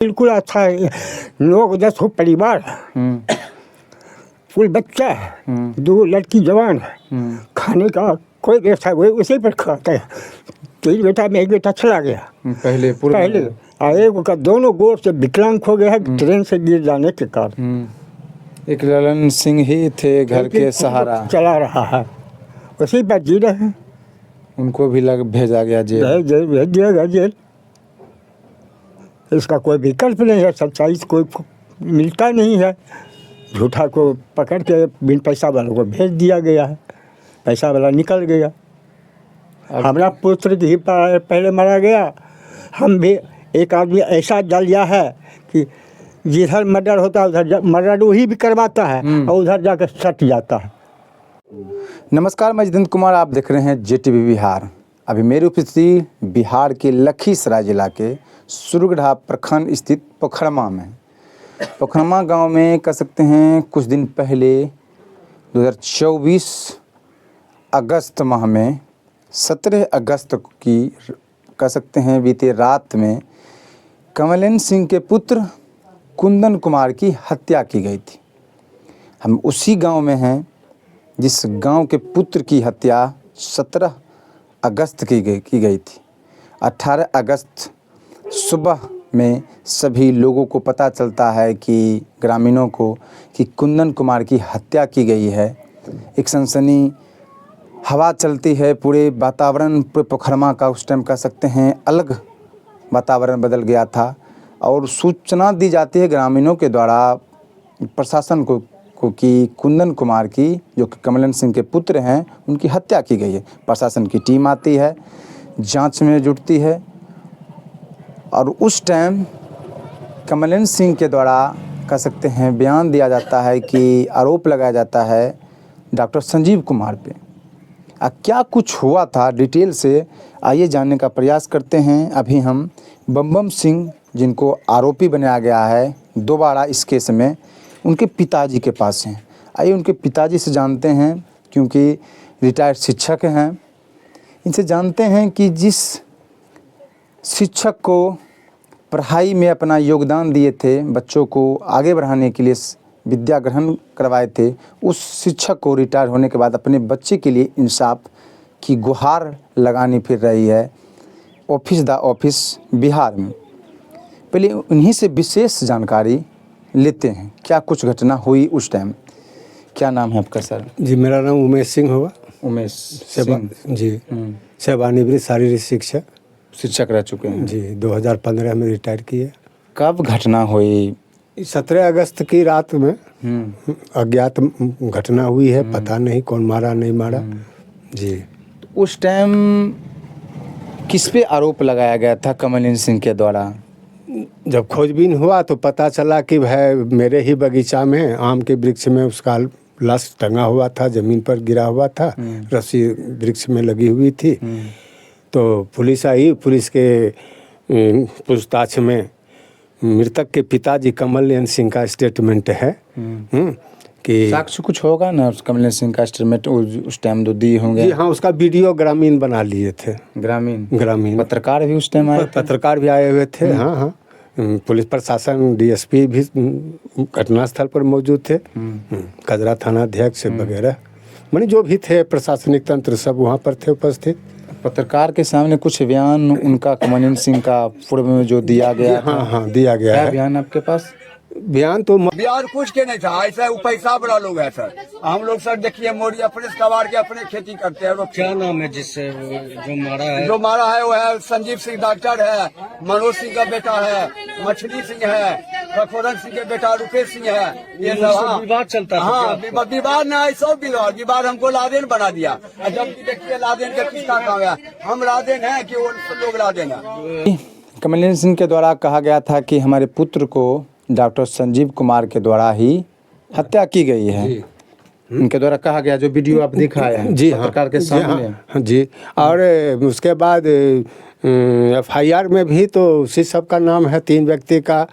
बिल्कुल अच्छा है। 9-10 हो परिवार, कुल बच्चा है, 2 लड़की जवान है। खाने का कोई व्यवस्था वो उसी पर खाता है। 3 बेटा में 1 बेटा चला गया पहले और एक का दोनों गोर से विकलांग हो गया है ट्रेन से गिर जाने के कारण। एक ललन सिंह ही थे घर के सहारा, चला रहा है, उसी पर जी रहे हैं। उनको भी भेजा गया जेल। भेज दिया गया जेल। इसका कोई विकल्प नहीं है, सच्चाई से कोई मिलता नहीं है। झूठा को पकड़ के बिन पैसा वालों को भेज दिया गया है, पैसा वाला निकल गया। हमारा पुत्र भी पहले मारा गया। हम भी एक आदमी ऐसा डालिया है कि जिधर मर्डर होता है उधर मर्डर वही भी करवाता है और उधर जाकर सट जाता है। नमस्कार, मैं जितेंद्र कुमार, आप देख रहे हैं JTV बिहार। अभी मेरी उपस्थिति बिहार के लखीसराय जिला के सुरगढ़ा प्रखंड स्थित पोखरमा में। पोखरमा गांव में कह सकते हैं कुछ दिन पहले 2024 अगस्त माह में 17 अगस्त की कह सकते हैं बीते रात में कमलेन सिंह के पुत्र कुंदन कुमार की हत्या की गई थी। हम उसी गांव में हैं जिस गांव के पुत्र की हत्या 17 अगस्त की गई थी। 18 अगस्त सुबह में सभी लोगों को पता चलता है कि ग्रामीणों को कि कुंदन कुमार की हत्या की गई है। एक सनसनी हवा चलती है, पूरे वातावरण पूरे पोखरमा का उस टाइम कह सकते हैं अलग वातावरण बदल गया था। और सूचना दी जाती है ग्रामीणों के द्वारा प्रशासन को कि कुंदन कुमार की जो कि कमलेन सिंह के पुत्र हैं उनकी हत्या की गई है। प्रशासन की टीम आती है, जांच में जुटती है और उस टाइम कमलेन सिंह के द्वारा कह सकते हैं बयान दिया जाता है कि आरोप लगाया जाता है डॉक्टर संजीव कुमार पे। क्या कुछ हुआ था डिटेल से आइए जानने का प्रयास करते हैं। अभी हम बम सिंह जिनको आरोपी बनाया गया है दोबारा इस केस में, उनके पिताजी के पास हैं। आइए उनके पिताजी से जानते हैं, क्योंकि रिटायर्ड शिक्षक हैं। इनसे जानते हैं कि जिस शिक्षक को पढ़ाई में अपना योगदान दिए थे, बच्चों को आगे बढ़ाने के लिए विद्या ग्रहण करवाए थे, उस शिक्षक को रिटायर होने के बाद अपने बच्चे के लिए इंसाफ की गुहार लगानी फिर रही है ऑफिस बिहार में। पहले उन्हीं से विशेष जानकारी लेते हैं, क्या कुछ घटना हुई उस टाइम। क्या नाम है आपका सर? जी, मेरा नाम उमेश सिंह होगा। उमेश सिंह जी, सेवानिवृत्त शारीरिक शिक्षक रह चुके हैं जी। 2015 में रिटायर किए। कब घटना हुई? 17 अगस्त की रात में अज्ञात घटना हुई है, पता नहीं कौन मारा नहीं मारा जी। उस टाइम किस पे आरोप लगाया गया था कमलेन सिंह के द्वारा? जब खोजबीन हुआ तो पता चला कि भाई मेरे ही बगीचा में आम के वृक्ष में उसका लाश टंगा हुआ था, ज़मीन पर गिरा हुआ था, रस्सी वृक्ष में लगी हुई थी। तो पुलिस आई, पुलिस के पूछताछ में मृतक के पिताजी कमलेन सिंह का स्टेटमेंट है कि साक्ष्य कुछ होगा ना कमलेन सिंह का स्टेटमेंट उस टाइम तो दिए होंगे। जी हाँ, उसका वीडियो ग्रामीण बना लिए थे। ग्रामीण पत्रकार भी उस टाइम आए थे? पत्रकार भी आए हुए थे। हाँ, पुलिस प्रशासन DSP भी घटनास्थल पर मौजूद थे, कजरा थाना अध्यक्ष वगैरह, माने जो भी थे प्रशासनिक तंत्र सब वहाँ पर थे उपस्थित। पत्रकार के सामने कुछ बयान उनका कमलेन सिंह का पूर्व में जो दिया गया था? हाँ, दिया गया है बयान आपके पास? बयान तो बिहार कुछ के नहीं था, ऐसा वो पैसा बड़ा लोग है सर। हम लोग सर देखिए मोरी अपने कबाड़ के अपने खेती करते हैं। क्या नाम है जिससे जो मारा है? जो मारा है वो है संजीव सिंह डॉक्टर है, मनोज सिंह का बेटा है, मछली सिंह है, रघुवरन सिंह के बेटा रुपेश सिंह है। ये सब विवाद चलता है। हाँ, विवाद ना ऐसा विवाद हमको लादेन बना दिया। जबकि देखिए लादेन का किसका काम है? हम लादेन है कि वो लोग लादेन है? कमलेन सिंह के द्वारा कहा गया था कि हमारे पुत्र को डॉक्टर संजीव कुमार के द्वारा ही हत्या की गई है। उनके द्वारा कहा गया, जो वीडियो आप दिखाए हैं जी पत्रकार के सामने जी। और उसके बाद FIR में भी तो उसी सब का नाम है, 3 व्यक्ति का,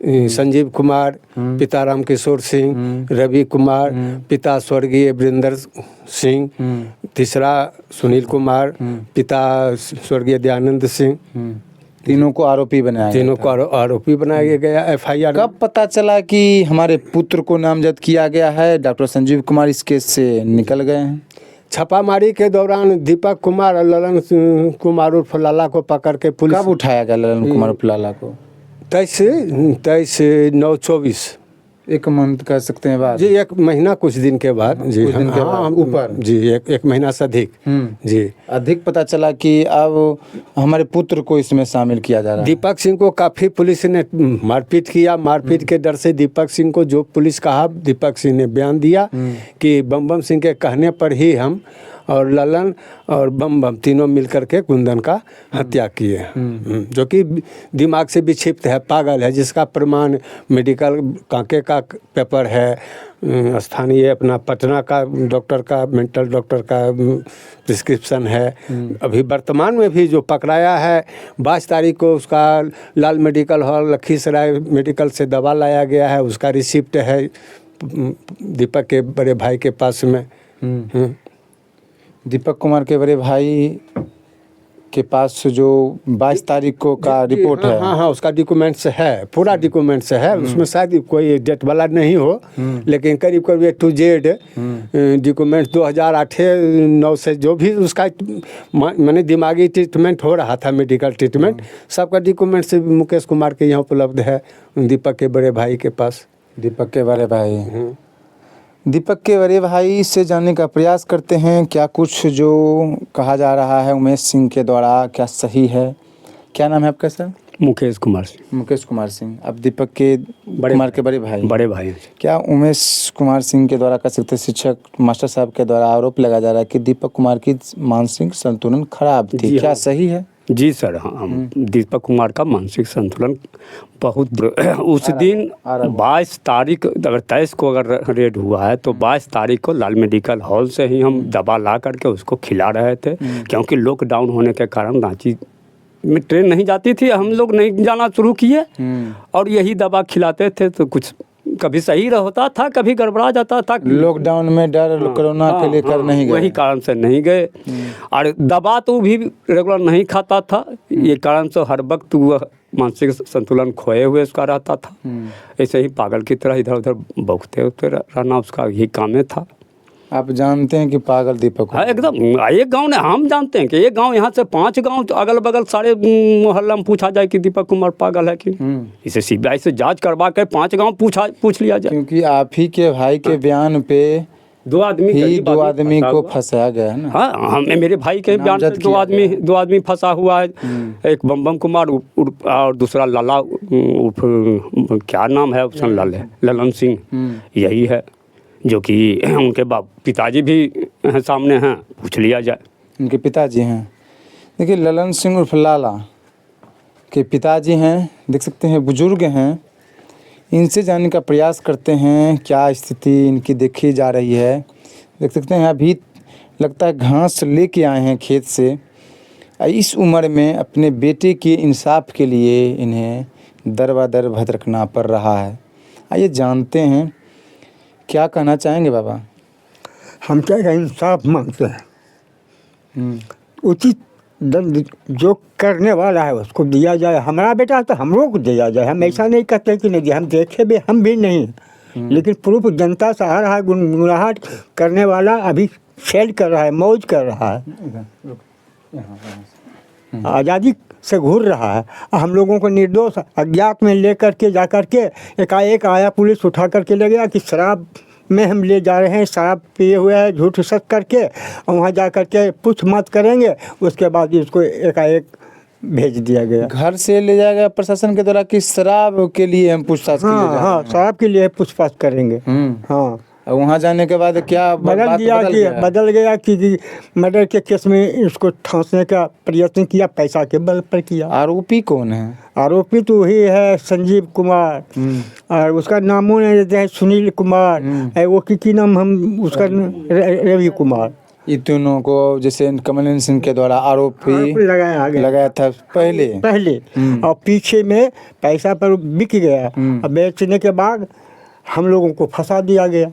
संजीव कुमार पिता राम किशोर सिंह, रवि कुमार पिता स्वर्गीय वृंदर सिंह, तीसरा सुनील कुमार पिता स्वर्गीय दयानंद सिंह, तीनों को आरोपी बनाया गया तीनों था। को आरोपी बनाया गया। FIR कब पता चला कि हमारे पुत्र को नामजद किया गया है? डॉक्टर संजीव कुमार इस केस से निकल गए हैं। छापामारी के दौरान दीपक कुमार और ललन कुमार उर्फ लाला को पकड़ के पुलिस कब उठाया गया ललन कुमार उपलाला को? 23/9/24 एक मंथ कह सकते हैं बाद। जी, 1 महीना कुछ दिन के बाद जी। कुछ दिन के बाद ऊपर। जी, एक महीना से अधिक जी। अधिक पता चला कि अब हमारे पुत्र को इसमें शामिल किया जा रहा है। दीपक सिंह को काफ़ी पुलिस ने मारपीट किया। मारपीट के डर से दीपक सिंह को जो पुलिस कहा, दीपक सिंह ने बयान दिया कि बम सिंह के कहने पर ही हम और ललन और बम तीनों मिलकर के कुंदन का हत्या किए, जो कि दिमाग से विक्षिप्त है, पागल है, जिसका प्रमाण मेडिकल कांके का पेपर है, स्थानीय अपना पटना का डॉक्टर का, मेंटल डॉक्टर का प्रिस्क्रिप्शन है। अभी वर्तमान में भी जो पकड़ाया है 22 तारीख को उसका लाल मेडिकल हॉल लखीसराय मेडिकल से दवा लाया गया है, उसका रिसिप्ट है दीपक के बड़े भाई के पास में। दीपक कुमार के बड़े भाई के पास जो 22 तारीख को का रिपोर्ट है। हाँ, उसका डॉक्यूमेंट्स है, पूरा डॉक्यूमेंट्स है। उसमें शायद कोई डेट वाला नहीं हो, लेकिन करीब करीब A to Z डॉक्यूमेंट्स 2008-9 से जो भी उसका माने दिमागी ट्रीटमेंट हो रहा था, मेडिकल ट्रीटमेंट, सबका डॉक्यूमेंट्स मुकेश कुमार के यहाँ उपलब्ध है, दीपक के बड़े भाई के पास। दीपक के बड़े भाई दीपक के बड़े भाई से जानने का प्रयास करते हैं, क्या कुछ जो कहा जा रहा है उमेश सिंह के द्वारा क्या सही है? क्या नाम है आपका सर? मुकेश कुमार सिंह। मुकेश कुमार सिंह। अब दीपक के कुमार के बड़े भाई क्या उमेश कुमार सिंह के द्वारा कह सकते शिक्षक मास्टर साहब के द्वारा आरोप लगाया जा रहा है कि दीपक कुमार की मानसिक संतुलन खराब थी, क्या सही है? जी सर, हाँ, दीपक कुमार का मानसिक संतुलन बहुत उस दिन 22 तारीख, अगर 23 को अगर रेड हुआ है तो 22 तारीख को लाल मेडिकल हॉल से ही हम दवा ला करके उसको खिला रहे थे, क्योंकि लॉकडाउन होने के कारण रांची में ट्रेन नहीं जाती थी, हम लोग नहीं जाना शुरू किए और यही दवा खिलाते थे। तो कुछ कभी सही होता था, कभी गड़बड़ा जाता था। लॉकडाउन में डर कोरोना के लेकर नहीं गए, वही कारण से नहीं गए। और दवा तो भी रेगुलर नहीं खाता था, ये कारण से हर वक्त वह मानसिक संतुलन खोए हुए उसका रहता था। ऐसे ही पागल की तरह इधर उधर बौखते होते रहना उसका यही काम था। आप जानते हैं कि पागल दीपक हाँ एकदम, एक गांव ने हम जानते हैं कि एक गांव यहाँ से 5 गांव अगल बगल सारे मोहल्ला में पूछा जाए कि दीपक कुमार पागल है कि इसे CBI से जांच करवा के 5 गांव पूछ लिया जाए, क्योंकि आप ही के भाई के बयान पे 2 आदमी को फंसाया गया है ना। हाँ, हमें मेरे भाई के बयान पे 2 आदमी फंसा हुआ है। एक बम कुमार और दूसरा लाला उर्फ क्या नाम है उसका, ललन सिंह, यही है जो कि उनके पिताजी भी सामने हैं, पूछ लिया जाए। उनके पिताजी हैं, देखिए ललन सिंह उर्फ लाला के पिताजी हैं, देख सकते हैं बुजुर्ग हैं। इनसे जानने का प्रयास करते हैं क्या स्थिति इनकी देखी जा रही है। देख सकते हैं अभी लगता है घास लेके आए हैं खेत से। इस उम्र में अपने बेटे के इंसाफ के लिए इन्हें दर भटकना पड़ रहा है। आइए जानते हैं क्या कहना चाहेंगे बाबा। हम क्या इंसाफ मांगते हैं, उचित दंड जो करने वाला है उसको दिया जाए। हमारा बेटा तो हम लोग को दिया जाए, हम ऐसा नहीं कहते कि नहीं दिया, हम देखे भी हम भी नहीं, लेकिन प्रूफ जनता से आ रहा है। गुनगुनाहट करने वाला अभी फेल कर रहा है, मौज कर रहा है, आज़ादी से घूर रहा है। हम लोगों को निर्दोष अज्ञात में ले करके जा करके एकाएक आया पुलिस उठा करके ले गया कि शराब में हम ले जा रहे हैं, शराब पिए हुए हैं, झूठ सच करके, और वहाँ जा करके पूछ मत करेंगे। उसके बाद इसको एकाएक भेज दिया गया। घर से ले जाएगा प्रशासन के द्वारा कि शराब के लिए हम पूछताछ के लिए जा रहे हैं? हाँ, शराब के लिए पूछताछ करेंगे। हाँ, वहाँ जाने के बाद क्या बदल गया कि मर्डर के केस में इसको फांसने का प्रयत्न किया, पैसा के बल पर किया। आरोपी कौन है? आरोपी तो वही है संजीव कुमार, और उसका नामों ने देते हैं सुनील कुमार, वो की नाम हम उसका रवि कुमार। ये तीनों को जैसे कमल सिंह के द्वारा आरोपी लगाया था पहले और पीछे में पैसा पर बिक गया, और बेचने के बाद हम लोगों को फंसा दिया गया।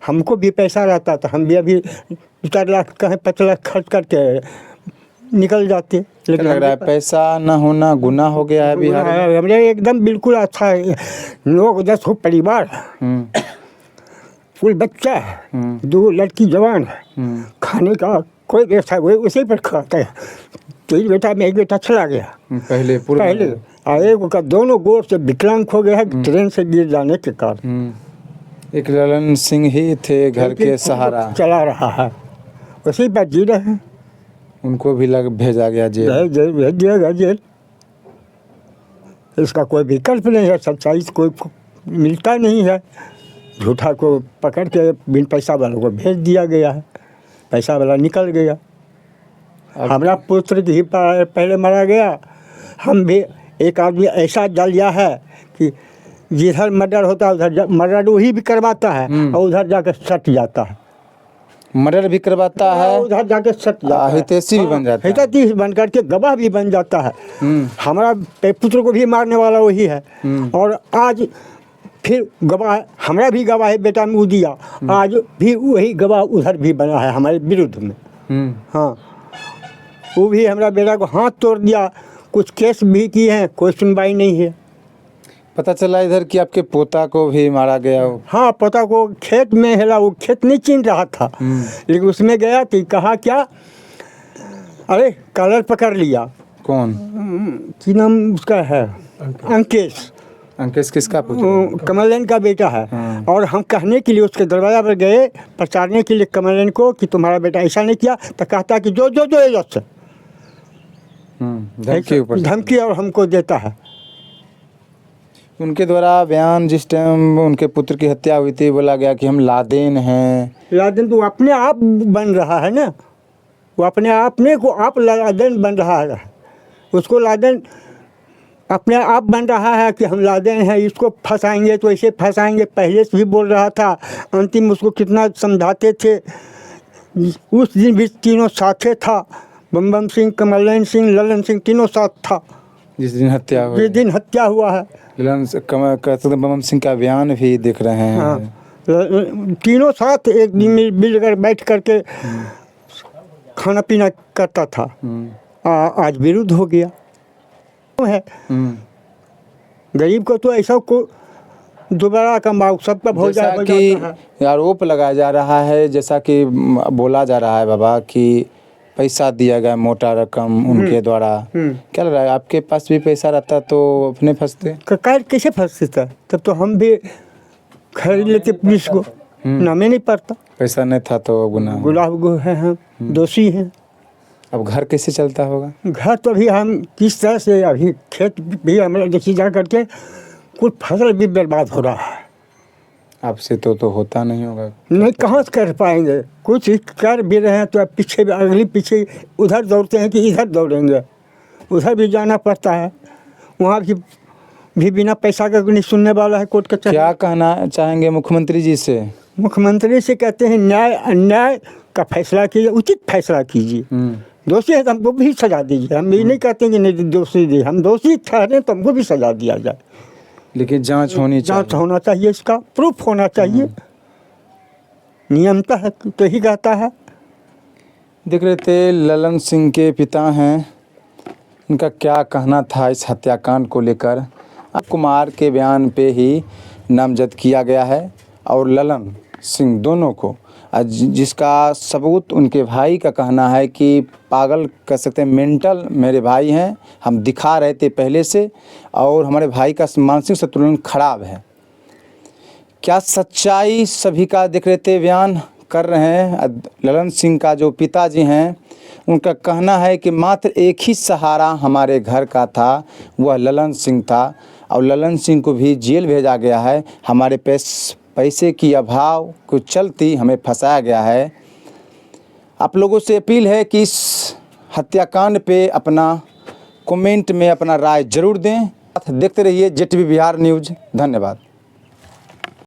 हमको भी पैसा रहता था, हम भी अभी 4 लाख कहें 5 लाख खर्च करके निकल जाते। क्या लग रहा है पैसा न होना गुनाह हो गया है बिहार में? हमने एकदम बिल्कुल अच्छा है। 9-10 हो परिवार है, हम्म, फुल बच्चा है, 2 लड़की जवान है, खाने का कोई व्यवस्था वही उसी पर खाता है। 3 बेटा में 1 बेटा चला गया पहले पूर्व में। पहले, और एक का दोनों गोर से विकलांग हो गया है ट्रेन से गिर जाने के कारण। एक ललन सिंह ही थे घर के सहारा, चला रहा है, उसी पर जी रहे हैं। उनको भी भेजा गया जेल। भेज दिया गया जेल। इसका कोई विकल्प नहीं है, सच्चाई से कोई मिलता नहीं है। झूठा को पकड़ के बिन पैसा वालों को भेज दिया गया है, पैसा वाला निकल गया। हमारा पुत्र ही पहले मारा गया। हम भी एक आदमी ऐसा डाल दिया है कि जिधर मर्डर होता है उधर मर्डर वही भी करवाता है और उधर जाकर सट जाता है। मर्डर भी करवाता है, उधर जाके सट जाता है, हितैषी भी बन जाता है। हितैषी बन करके गवाह भी बन जाता है। हमारा पुत्र को भी मारने वाला वही है, और आज फिर गवाह, हमारा भी गवाह है बेटा मुँह दिया, आज भी वही गवाह उधर भी बना है हमारे विरुद्ध में। हाँ, वो भी हमारा बेटा को हाथ तोड़ दिया, कुछ केस भी किए हैं, कोई सुनवाई नहीं है। पता चला इधर कि आपके पोता को भी मारा गया हो। हाँ, पोता को खेत में हेला, वो खेत नहीं चीन रहा था, लेकिन उसमें गया तो कहा क्या, अरे कलर पकड़ लिया। कौन? की नाम उसका है? अंकेश। अंकेश किसका पुत्र? कमलन का बेटा है। और हम कहने के लिए उसके दरवाजा पर गए, प्रचारने के लिए कमलन को कि तुम्हारा बेटा ऐसा नहीं किया, तो कहता कि जो जो जो इज्जत से धमकी और हमको देता है। उनके द्वारा बयान जिस टाइम उनके पुत्र की हत्या हुई थी, बोला गया कि हम लादेन हैं। लादेन तो अपने आप बन रहा है ना, वो अपने अपने को आप लादेन बन रहा है। उसको लादेन अपने आप बन रहा है कि हम लादेन हैं, इसको फंसाएंगे तो ऐसे फंसाएंगे। पहले से भी बोल रहा था, अंतिम उसको कितना समझाते थे। उस दिन भी तीनों साथे था, बम सिंह, कमलन सिंह, ललन सिंह, तीनों साथ था जिस दिन हत्या हुई। जिस दिन हत्या हुआ है। बम सिंह का बयान भी देख रहे हैं। हाँ, तीनों साथ एक दिन मिलकर बैठ करके खाना पीना करता था। आज विरुद्ध हो गया है। गरीब को तो ऐसा को दोबारा कमाओ सबका हो जैसा जाए। कि आरोप लगाया जा रहा है, जैसा कि बोला जा रहा है बाबा कि पैसा दिया गया मोटा रकम उनके द्वारा। क्या लग रहा है, आपके पास भी पैसा रहता तो अपने फंसते? कैसे फंसते था? तब तो हम भी खरीद लेते पुलिस को, नामे नहीं पड़ता। पैसा नहीं था तो गुनाह गुलाब है, हम दोषी हैं। अब घर कैसे चलता होगा? घर तो अभी हम किस तरह से, अभी खेत भी हमारे देखी जा करके कुछ फसल भी बर्बाद हो रहा है। आपसे तो होता नहीं होगा। नहीं, कहाँ से कर पाएंगे? कुछ कर भी रहे हैं तो पीछे अगली पीछे उधर दौड़ते हैं कि इधर दौड़ेंगे, उधर भी जाना पड़ता है। वहाँ भी बिना पैसा का नहीं सुनने वाला है कोर्ट कचहरी। क्या कहना चाहेंगे मुख्यमंत्री जी से? मुख्यमंत्री से कहते हैं न्याय अन्याय का फैसला कीजिए, उचित फैसला कीजिए। दोषी है तो हमको भी सजा दीजिए। हम ये नहीं कहते कि नहीं दोषी दी, हम दोषी ठहरे तो हमको भी सजा दिया जाए, लेकिन जांच होना चाहिए, इसका प्रूफ होना चाहिए। नियमता है तो ही कहता है। देख रहे थे ललन सिंह के पिता हैं, उनका क्या कहना था इस हत्याकांड को लेकर। कुमार के बयान पे ही नामजद किया गया है और ललन सिंह दोनों को, जिसका सबूत उनके भाई का कहना है कि पागल कह सकते हैं, मेंटल मेरे भाई हैं, हम दिखा रहे थे पहले से, और हमारे भाई का मानसिक संतुलन खराब है। क्या सच्चाई सभी का देख रहे थे बयान कर रहे हैं। ललन सिंह का जो पिताजी हैं, उनका कहना है कि मात्र एक ही सहारा हमारे घर का था, वह ललन सिंह था, और ललन सिंह को भी जेल भेजा गया है। हमारे पैसे की अभाव को चलती हमें फंसाया गया है। आप लोगों से अपील है कि इस हत्याकांड पे अपना कमेंट में अपना राय जरूर दें। देखते रहिए JTV बिहार न्यूज़। धन्यवाद।